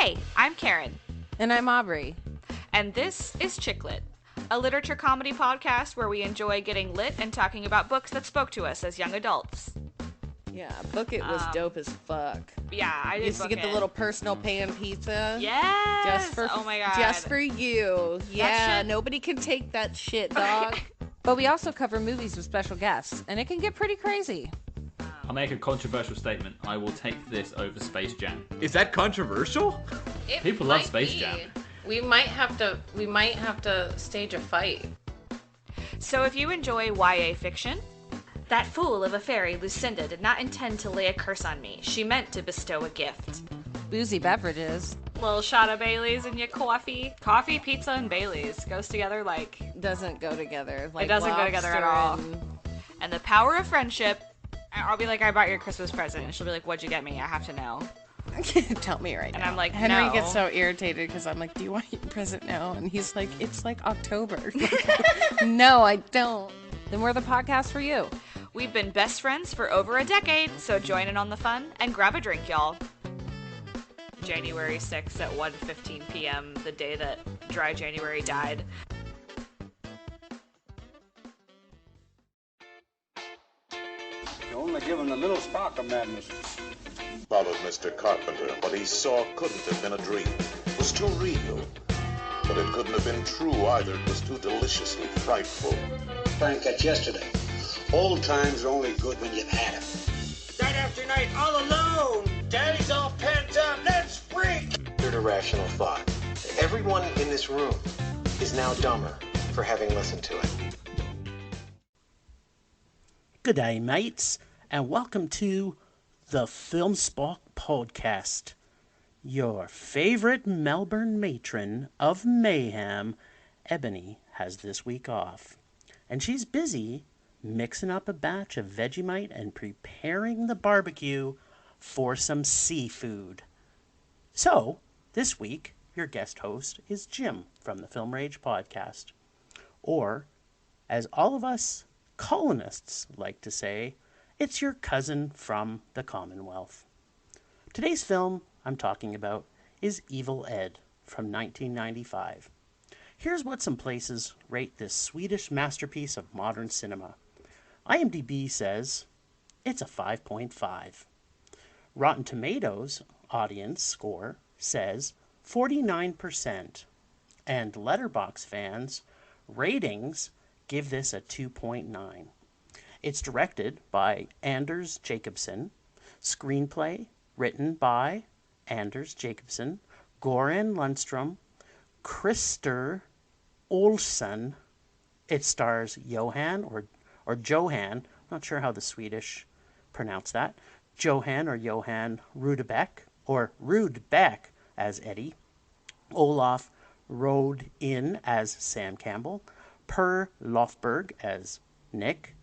Hey, I'm Karen. And I'm Aubrey. And this is Chicklit, a literature comedy podcast where we enjoy getting lit and talking about books that spoke to us as young adults. Yeah, Book It was dope as fuck. Yeah, I did Used to get the little personal pan pizza. Yes! Oh my god. Just for you. Yeah, nobody can take that shit, dog. But we also cover movies with special guests, and it can get pretty crazy. I'll make a controversial statement. I will take this over Space Jam. Is that controversial? People love Space Jam. We might have to stage a fight. So if you enjoy YA fiction, that fool of a fairy, Lucinda, did not intend to lay a curse on me. She meant to bestow a gift. Boozy beverages. Little shot of Bailey's in your coffee. Coffee, pizza, and Bailey's goes together like... Doesn't go together. It doesn't go together at all. And the power of friendship. I'll be like, I bought your Christmas present. And she'll be like, what'd you get me? I have to know. Tell me right now. And I'm like, Henry no. gets so irritated because I'm like, do you want your present now? And he's like, it's like October. No, I don't. Then we're the podcast for you. We've been best friends for over a decade, so join in on the fun and grab a drink, y'all. January 6th at 1:15 p.m., the day that Dry January died. You're only given a little spark of madness. Followed Mr. Carpenter. What he saw couldn't have been a dream. It was too real. But it couldn't have been true either. It was too deliciously frightful. Frank, that's yesterday. Old times are only good when you've had them. Night after night, all alone. Daddy's all pent up. Let's freak. Irrational thought. Everyone in this room is now dumber for having listened to it. Good day, mates, and welcome to the Film Spark Podcast. Your favorite Melbourne matron of mayhem, Ebony, has this week off, and she's busy mixing up a batch of Vegemite and preparing the barbecue for some seafood. So, this week, your guest host is Jim from the Film Rage Podcast, or, as all of us colonists like to say, it's your cousin from the Commonwealth. Today's film I'm talking about is Evil Ed from 1995. Here's what some places rate this Swedish masterpiece of modern cinema. IMDb says it's a 5.5. Rotten Tomatoes audience score says 49%. And Letterboxd fans' ratings give this a 2.9. It's directed by Anders Jacobsson. Screenplay written by Anders Jacobsson, Goran Lundström, Christer Olsson. It stars Johan or Johan, not sure how the Swedish pronounce that, Johan Rudbeck, or Rudbeck as Eddie, Olaf Rode-in as Sam Campbell, Per Lofberg as Nick,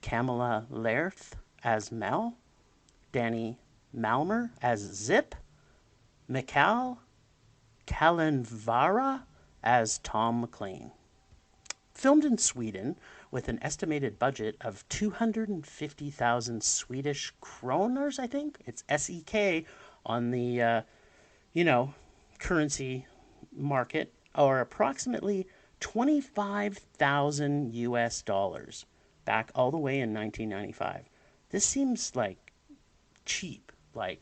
Camilla Lerth as Mel, Danny Malmer as Zip, Mikael Kalenvara as Tom McLean. Filmed in Sweden with an estimated budget of 250,000 Swedish kroners, I think. It's SEK on the, currency market, or approximately 25,000 US dollars, back all the way in 1995. This seems like cheap, but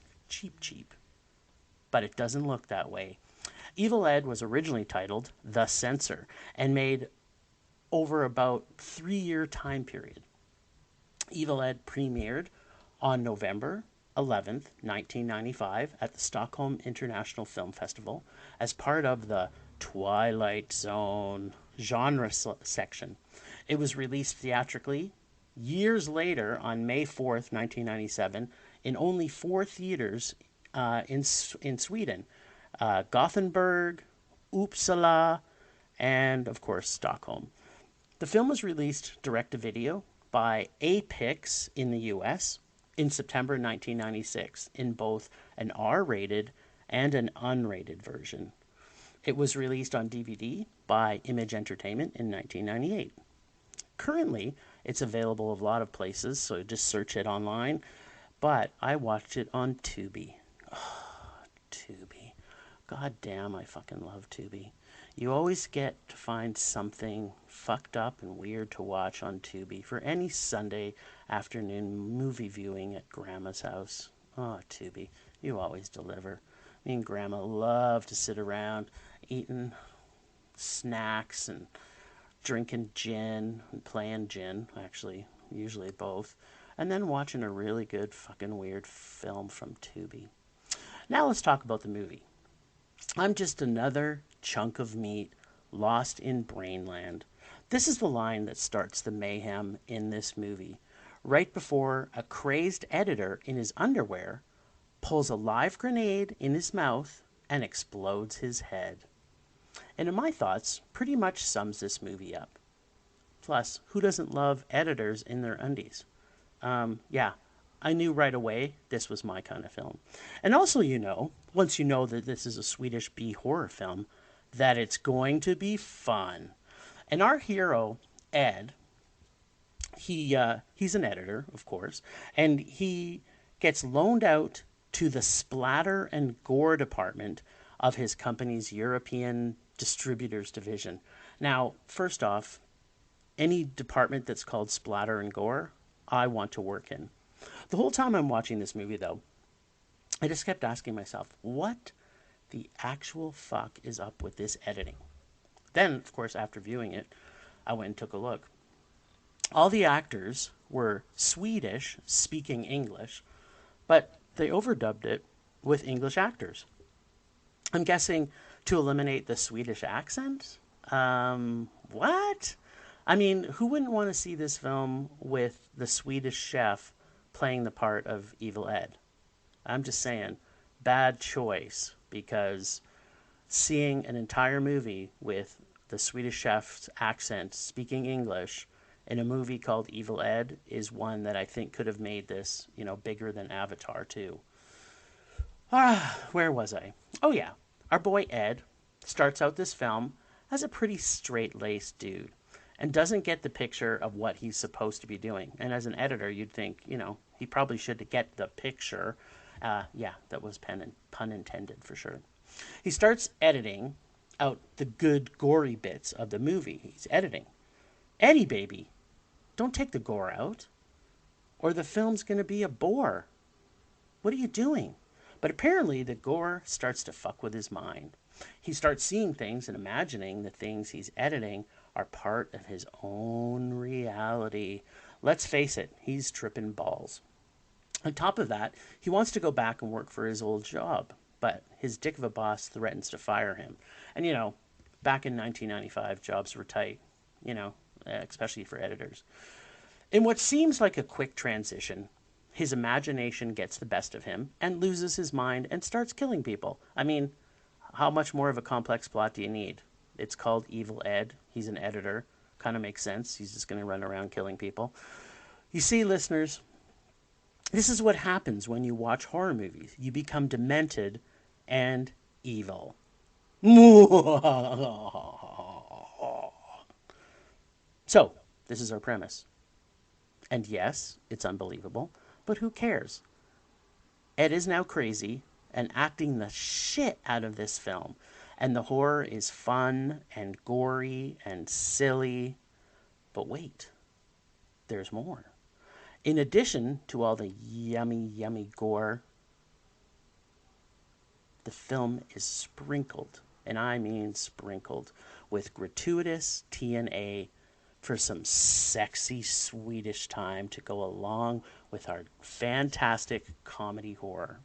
it doesn't look that way. Evil Ed was originally titled The Censor and made over about 3-year time period. Evil Ed premiered on November 11th, 1995 at the Stockholm International Film Festival as part of the Twilight Zone genre section. It was released theatrically years later on May 4th, 1997 in only 4 theaters in Sweden, Gothenburg, Uppsala, and of course Stockholm. The film was released direct-to-video by Apix in the US in September 1996 in both an R-rated and an unrated version. It was released on DVD by Image Entertainment in 1998. Currently, it's available a lot of places, so just search it online. But I watched it on Tubi. Oh, Tubi. God damn, I fucking love Tubi. You always get to find something fucked up and weird to watch on Tubi for any Sunday afternoon movie viewing at Grandma's house. Oh, Tubi, you always deliver. Me and Grandma love to sit around eating snacks and drinking gin and playing gin, actually, usually both, and then watching a really good fucking weird film from Tubi. Now let's talk about the movie. I'm just another chunk of meat lost in brainland. This is the line that starts the mayhem in this movie, right before a crazed editor in his underwear pulls a live grenade in his mouth and explodes his head. And in my thoughts, pretty much sums this movie up. Plus, who doesn't love editors in their undies? Yeah, I knew right away this was my kind of film. And also, once you know that this is a Swedish B horror film, that it's going to be fun. And our hero, Ed, he's an editor, of course, and he gets loaned out to the splatter and gore department of his company's European distributors division. Now, first off, any department that's called splatter and gore, I want to work in. The whole time I'm watching this movie, though, I just kept asking myself, what the actual fuck is up with this editing? Then, of course, after viewing it, I went and took a look. All the actors were Swedish, speaking English, but they overdubbed it with English actors. I'm guessing to eliminate the Swedish accent? What? I mean, who wouldn't want to see this film with the Swedish chef playing the part of Evil Ed? I'm just saying, bad choice, because seeing an entire movie with the Swedish chef's accent speaking English in a movie called Evil Ed is one that I think could have made this, bigger than Avatar 2. Where was I? Oh yeah, our boy Ed starts out this film as a pretty straight-laced dude and doesn't get the picture of what he's supposed to be doing. And as an editor, you'd think, he probably should get the picture. Yeah, that was pun intended for sure. He starts editing out the good, gory bits of the movie he's editing. Eddie, baby, don't take the gore out, or the film's going to be a bore. What are you doing? But apparently the gore starts to fuck with his mind. He starts seeing things and imagining the things he's editing are part of his own reality. Let's face it, he's tripping balls. On top of that, he wants to go back and work for his old job, but his dick of a boss threatens to fire him. And, back in 1995, jobs were tight, especially for editors. In what seems like a quick transition, his imagination gets the best of him and loses his mind and starts killing people. I mean, how much more of a complex plot do you need? It's called Evil Ed. He's an editor. Kind of makes sense. He's just going to run around killing people. You see, listeners, this is what happens when you watch horror movies. You become demented and evil. So, this is our premise. And yes, it's unbelievable, but who cares? Ed is now crazy and acting the shit out of this film. And the horror is fun and gory and silly. But wait, there's more. In addition to all the yummy, yummy gore, the film is sprinkled, and I mean sprinkled, with gratuitous TNA for some sexy Swedish time to go along with our fantastic comedy horror.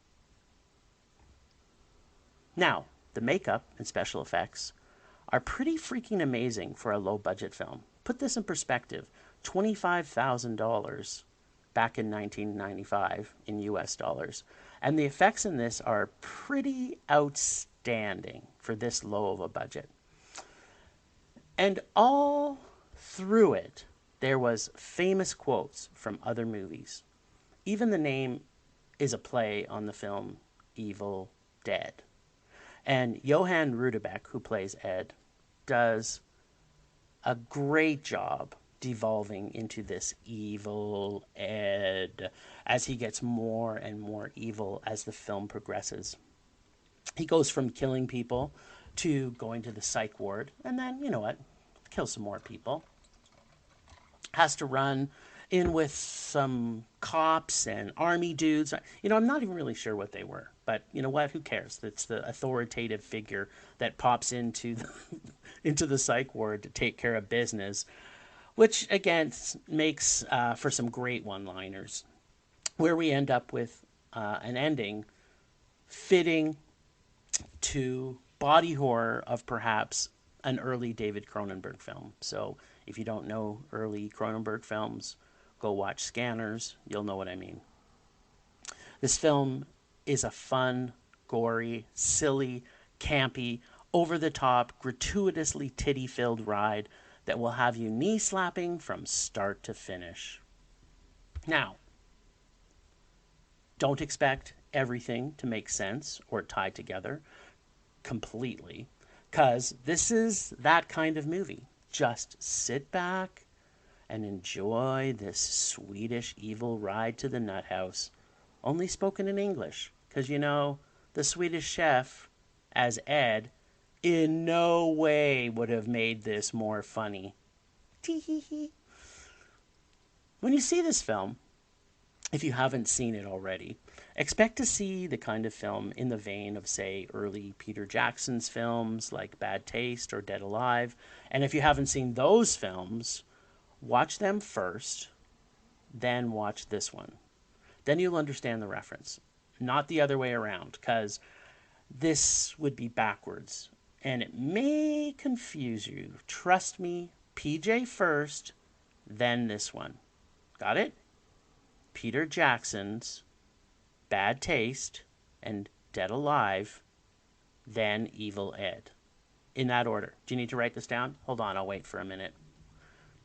Now, the makeup and special effects are pretty freaking amazing for a low-budget film. Put this in perspective, $25,000 back in 1995 in US dollars. And the effects in this are pretty outstanding for this low of a budget. And all through it, there was famous quotes from other movies. Even the name is a play on the film Evil Dead. And Johan Rudebeck, who plays Ed, does a great job devolving into this evil Ed as he gets more and more evil as the film progresses. He goes from killing people to going to the psych ward, and then, you know what, kill some more people. Has to run in with some cops and army dudes. You know, I'm not even really sure what they were, but you know what? Who cares? It's the authoritative figure that pops into into the psych ward to take care of business, which again makes for some great one-liners, where we end up with an ending fitting to body horror of perhaps an early David Cronenberg film. So if you don't know early Cronenberg films, go watch Scanners. You'll know what I mean. This film is a fun, gory, silly, campy, over-the-top, gratuitously titty-filled ride that will have you knee-slapping from start to finish. Now, don't expect everything to make sense or tie together completely, because this is that kind of movie. Just sit back and enjoy this Swedish evil ride to the nut house, only spoken in English, because, you know, the Swedish chef, as Ed, in no way would have made this more funny. Tee-hee-hee. When you see this film, if you haven't seen it already, expect to see the kind of film in the vein of, say, early Peter Jackson's films like Bad Taste or Dead Alive. And if you haven't seen those films, watch them first, then watch this one. Then you'll understand the reference, not the other way around, because this would be backwards, and it may confuse you. Trust me, PJ first, then this one. Got it? Peter Jackson's Bad Taste and Dead Alive, then Evil Ed. In that order. Do you need to write this down? Hold on, I'll wait for a minute.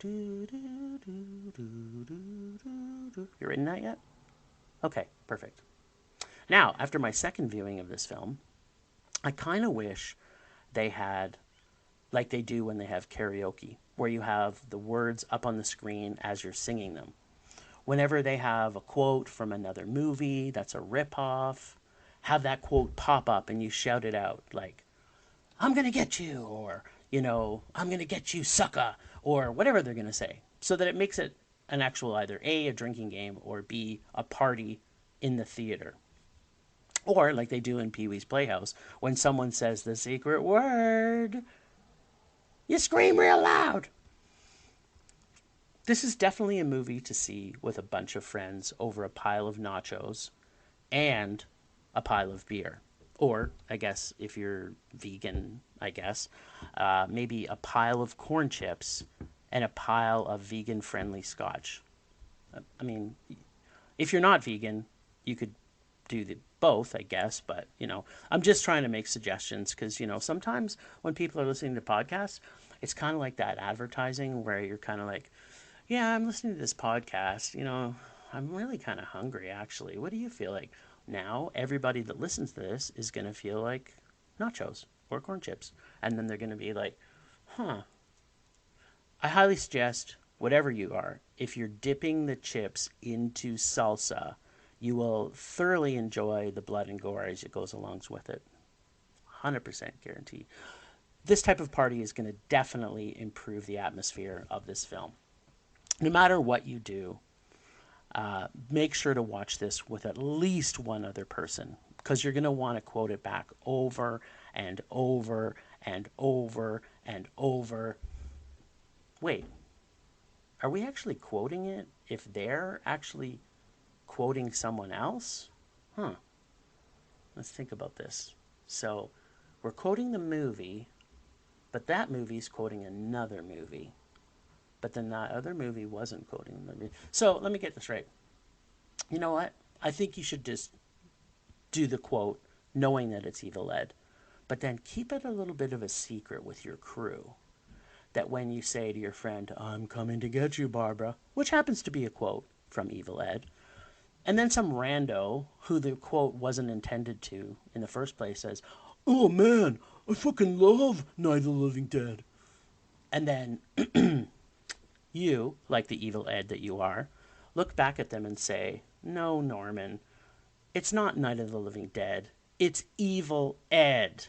You written that yet? Okay, perfect. Now, after my second viewing of this film, I kind of wish they had, like they do when they have karaoke, where you have the words up on the screen as you're singing them. Whenever they have a quote from another movie that's a ripoff, have that quote pop up and you shout it out, like, I'm going to get you, or, you know, I'm going to get you, sucker, or whatever they're going to say, so that it makes it an actual either A, a drinking game, or B, a party in the theater. Or, like they do in Pee-wee's Playhouse, when someone says the secret word, you scream real loud. This is definitely a movie to see with a bunch of friends over a pile of nachos and a pile of beer. Or, I guess, if you're vegan, I guess, maybe a pile of corn chips and a pile of vegan-friendly scotch. I mean, if you're not vegan, you could do both, I guess, but, you know, I'm just trying to make suggestions because, you know, sometimes when people are listening to podcasts, it's kind of like that advertising where you're kind of like, yeah, I'm listening to this podcast, you know, I'm really kind of hungry, actually. What do you feel like? Now, everybody that listens to this is going to feel like nachos or corn chips. And then they're going to be like, huh. I highly suggest, whatever you are, if you're dipping the chips into salsa, you will thoroughly enjoy the blood and gore as it goes along with it. 100% guaranteed. This type of party is going to definitely improve the atmosphere of this film. No matter what you do, make sure to watch this with at least one other person, because you're going to want to quote it back over and over and over and over. Wait, are we actually quoting it if they're actually quoting someone else? Let's think about this. So we're quoting the movie, but that movie's quoting another movie. But then that other movie wasn't quoting the movie. So let me get this right. You know what? I think you should just do the quote knowing that it's Evil Ed. But then keep it a little bit of a secret with your crew. That when you say to your friend, I'm coming to get you, Barbara, which happens to be a quote from Evil Ed, and then some rando who the quote wasn't intended to in the first place says, oh man, I fucking love Night of the Living Dead. And then you, like the Evil Ed that you are, look back at them and say, no, Norman, it's not Night of the Living Dead. It's Evil Ed.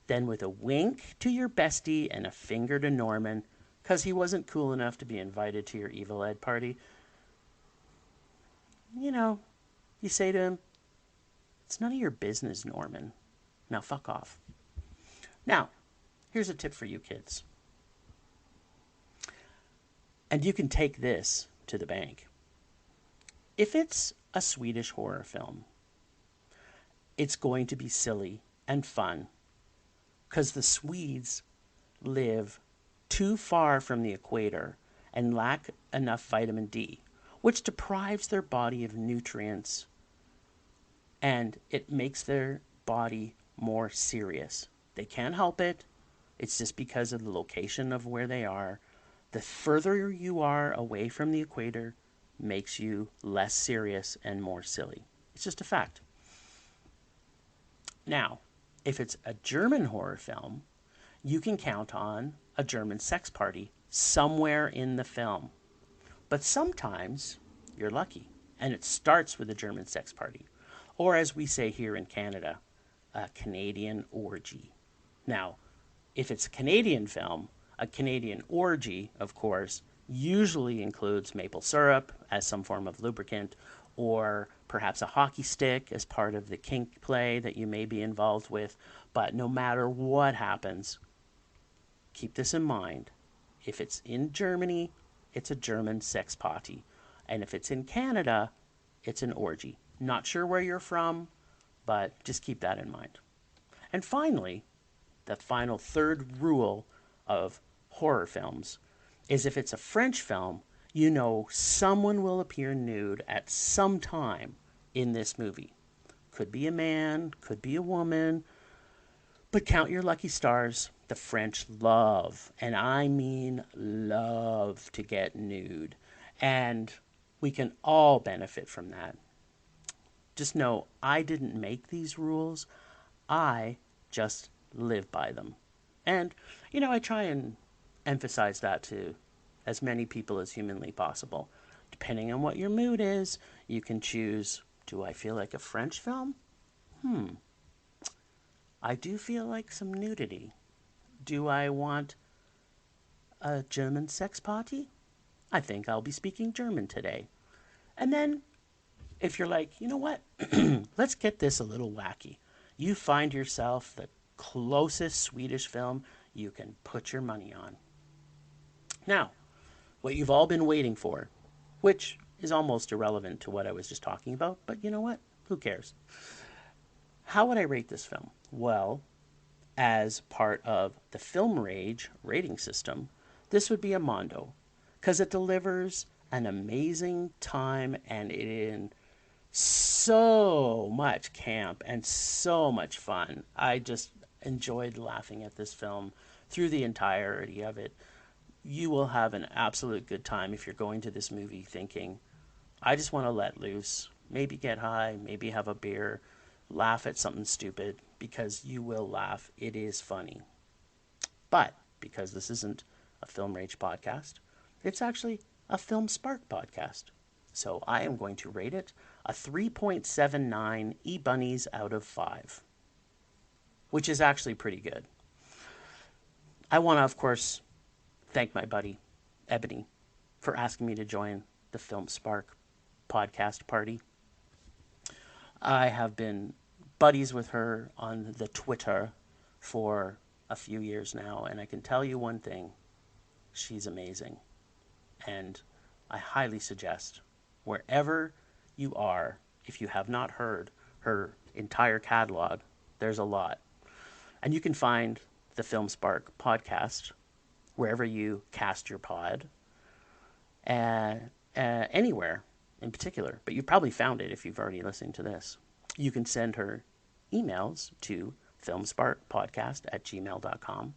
Then with a wink to your bestie and a finger to Norman, because he wasn't cool enough to be invited to your Evil Ed party, you say to him, "It's none of your business, Norman. Now fuck off." Now, here's a tip for you kids. And you can take this to the bank. If it's a Swedish horror film, it's going to be silly and fun because the Swedes live too far from the equator and lack enough vitamin D, which deprives their body of nutrients and it makes their body more serious. They can't help it. It's just because of the location of where they are. The further you are away from the equator makes you less serious and more silly. It's just a fact. Now, if it's a German horror film, you can count on a German sex party somewhere in the film. But sometimes you're lucky, and it starts with a German sex party. Or as we say here in Canada, a Canadian orgy. Now, if it's a Canadian film, a Canadian orgy, of course, usually includes maple syrup as some form of lubricant, or perhaps a hockey stick as part of the kink play that you may be involved with. But no matter what happens, keep this in mind. If it's in Germany, it's a German sex party. And if it's in Canada, it's an orgy. Not sure where you're from, but just keep that in mind. And finally, the final third rule of horror films is if it's a French film, you know someone will appear nude at some time in this movie. Could be a man, could be a woman, but count your lucky stars. The French love, and I mean love, to get nude. And we can all benefit from that. Just know, I didn't make these rules. I just live by them. And, I try and emphasize that to as many people as humanly possible. Depending on what your mood is, you can choose, do I feel like a French film? I do feel like some nudity. Do I want a German sex party? I think I'll be speaking German today. And then, if you're like, you know what, let's get this a little wacky. You find yourself the closest Swedish film you can put your money on. Now, what you've all been waiting for, which is almost irrelevant to what I was just talking about, but you know what? Who cares? How would I rate this film? Well, as part of the Film Rage rating system, this would be a Mondo, because it delivers an amazing time and it in so much camp and so much fun. I just enjoyed laughing at this film through the entirety of it. You will have an absolute good time if you're going to this movie thinking, I just want to let loose, maybe get high, maybe have a beer, laugh at something stupid, because you will laugh. It is funny. But because this isn't a Film Rage podcast, it's actually a Film Spark podcast. So I am going to rate it a 3.79 E-Bunnies out of 5, which is actually pretty good. I want to, of course, thank my buddy, Ebony, for asking me to join the Film Spark podcast party. I have been buddies with her on the Twitter for a few years now, and I can tell you one thing. She's amazing. And I highly suggest, wherever you are, if you have not heard her entire catalog, there's a lot. And you can find the Film Spark podcast wherever you cast your pod, anywhere in particular. But you probably found it if you've already listened to this. You can send her emails to filmsparkpodcast@gmail.com.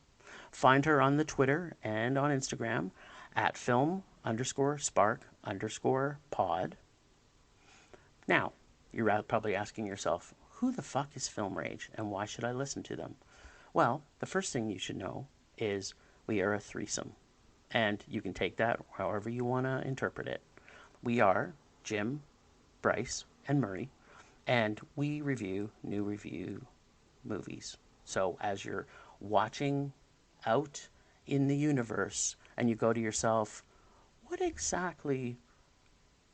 Find her on the Twitter and on Instagram at film_spark_pod. Now, you're probably asking yourself, who the fuck is Film Rage and why should I listen to them? Well, the first thing you should know is we are a threesome. And you can take that however you want to interpret it. We are Jim, Bryce, and Murray. And we review new review movies. So as you're watching out in the universe and you go to yourself, what exactly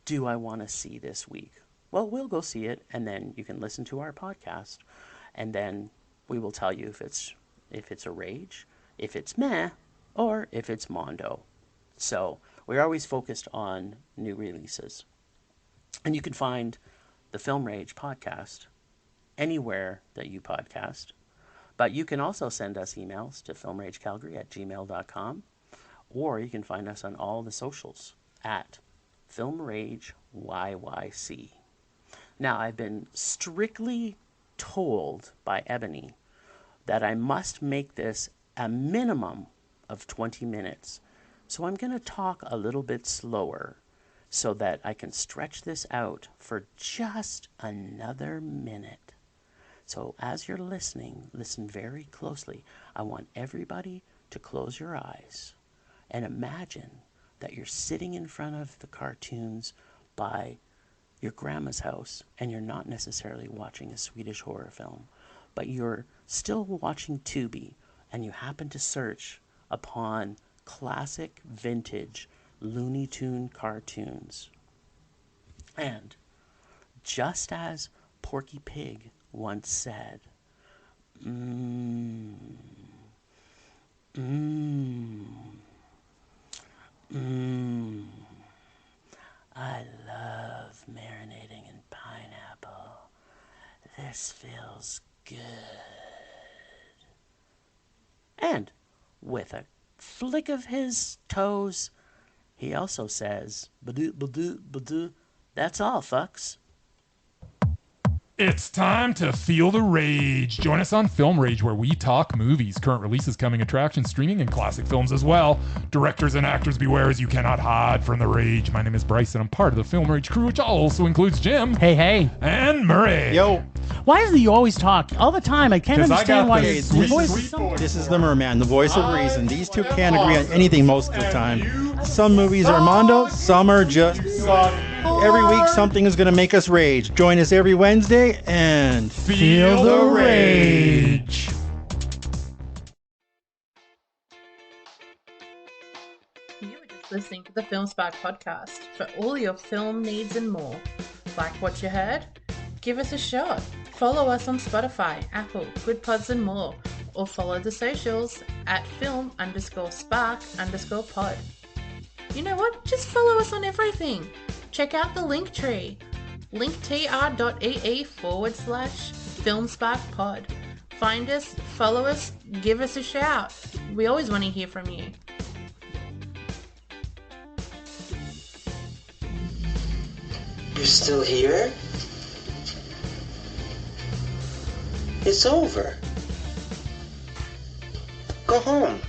do I want to see this week? Well, we'll go see it, and then you can listen to our podcast, and then we will tell you if it's a rage, if it's meh, or if it's mondo. So we're always focused on new releases. And you can find the Film Rage podcast anywhere that you podcast. But you can also send us emails to filmragecalgary@gmail.com, or you can find us on all the socials at FilmRageYYC. Now, I've been strictly told by Ebony that I must make this a minimum of 20 minutes. So I'm going to talk a little bit slower so that I can stretch this out for just another minute. So as you're listening, listen very closely. I want everybody to close your eyes and imagine that you're sitting in front of the cartoons by your grandma's house, and you're not necessarily watching a Swedish horror film, but you're still watching Tubi, and you happen to search upon classic vintage Looney Tune cartoons. And just as Porky Pig once said, I love marinating in pineapple. This feels good. And with a flick of his toes, he also says, "Badoo, badoo, badoo. That's all, fucks." It's time to feel the rage. Join us on Film Rage, where we talk movies, current releases, coming attractions, streaming, and classic films as well. Directors and actors beware, as you cannot hide from the rage. My name is Bryce, and I'm part of the Film Rage crew, which also includes Jim. Hey, hey. And Murray. Yo. Why is it you always talk all the time? I can't understand why your voice is so... This is the Merman, the voice of reason. These two can't agree on anything most of the time. Some movies are mondo, some are just suck. Every week something is going to make us rage. Join us every Wednesday and feel the rage. You were just listening to the Film Spark podcast for all your film needs and more. Like what you heard? Give us a shot. Follow us on Spotify, Apple, Good Pods and more. Or follow the socials at film_spark_pod. You know what? Just follow us on everything. Check out the link tree. linktr.ee/filmsparkpod. Find us, follow us, give us a shout. We always want to hear from you. You're still here? It's over. Go home.